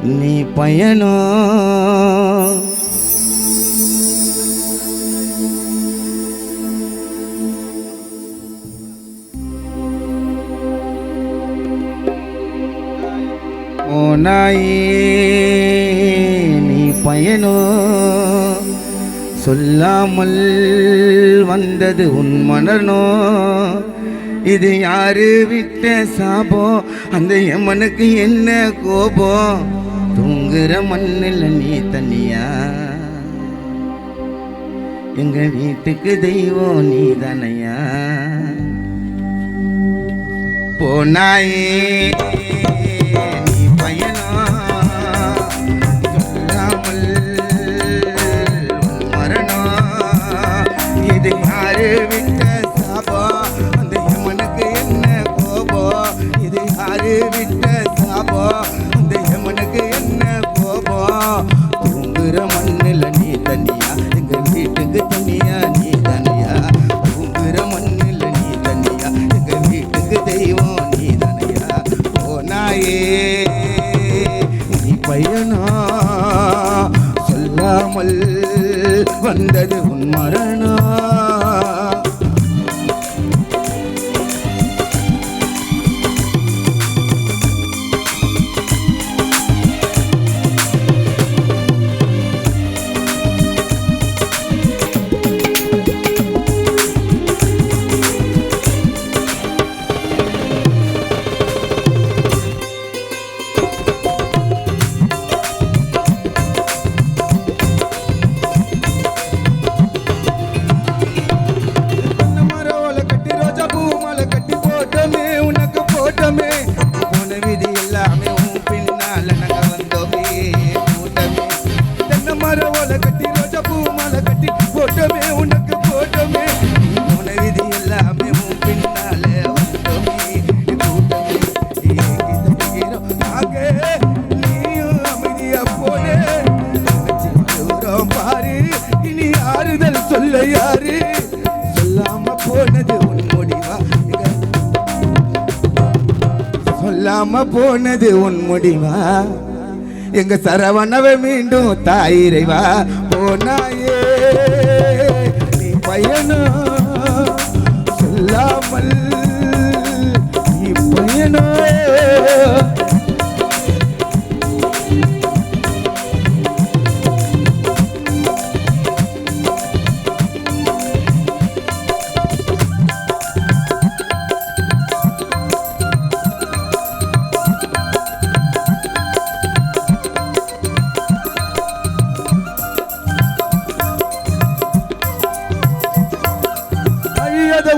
நீ பயணம் ஓனாயே நீ பயணம் சொல்லாமல் வந்தது உன் மனநம் இது யாரு விட்ட சாபம் அந்த யமனுக்கு என்ன கோபம் தூங்குற மண்ணில் நீ தனியா எங்க வீட்டுக்கு தெய்வம் நீ தானையா போனாயே நீ பயணம் சொல்லாமல் மரணம் இது யாரு விட்ட சாபம் அந்த யமனுக்கு என்ன கோபம் இது யாரு விட்ட சாபம் அந்த யமனுக்கு என்ன கோபம் தூங்குற மண்ணில் நீ தனியா எங்க வீட்டுக்கு தனியா நீ தனியா தூங்குற மண்ணில் நீ தனியா எங்க வீட்டுக்கு தெய்வம் நீ தனியா போனாயே நீ பயணம் சொல்லாமல் வந்தது உன் மரணம் சொல்ல யாரு சொல்லாம போனது உன் முடிவா சொல்லாம போனது உன் முடிவா எங்க சரவணவை மீண்டும் தாயிரைவா போனாயே நீ பயணம் சொல்லாமல் நீ பயணம்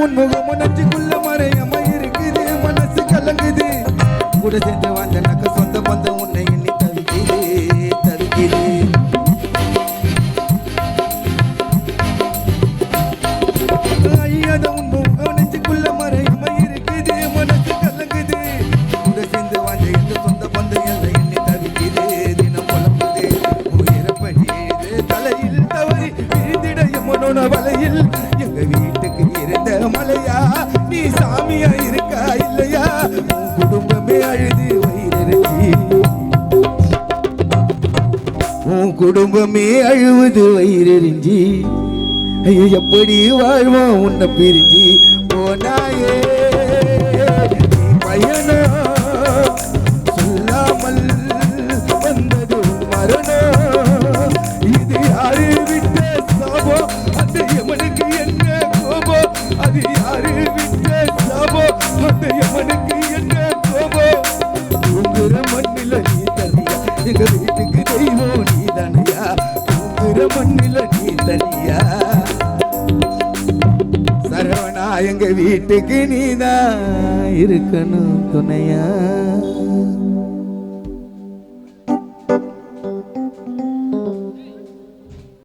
உன் முகம் நச்சுக்குள்ள மறையமா இருக்குது மனசு கலங்குது கூட சேர்ந்து வாழ்ந்த நக்க சொந்த பந்தம் உன்னை எண்ணி தவிக்குது தவிக்குது ஐயாத உன் முகம் நச்சுக்குள்ள மறையமா இருக்குது மனசு கலங்குது கூட சேர்ந்து வாழ்ந்த எந்த சொந்த பந்தம் எல்லாம் எண்ணி தவிக்குது தினம் புலம்புது உயிரப்படியது தலையில் தவறி விழுந்திட எம்மனோட வலையில் எங்க வீட்டுக்கு இருந்த மலையா நீ சாமியா இருக்கா இல்லையா உன் குடும்பமே அழுது வயிறறிஞ்சி உன் குடும்பமே அழுவது வயிறறிஞ்சி ஐயோ எப்படி வாழ்வோம் உன்னை பிரிஞ்சு போனாயே நீ பயணம் சொல்லாமல் வந்தது மரணம் இது யாரு விட்ட சாபம் அந்த யமனுக்கு என்ன கோபம் அது யாரு விட்ட சாபம் அந்த யமனுக்கு என்ன கோபம் தூங்குற மண்ணில நீ தனியா எங்க வீட்டுக்கு தெய்வம் நீ தனியா தூங்குற மண்ணில நீ தனியா சரவணா எங்க வீட்டுக்கு நீதான் இருக்கணும் துணையா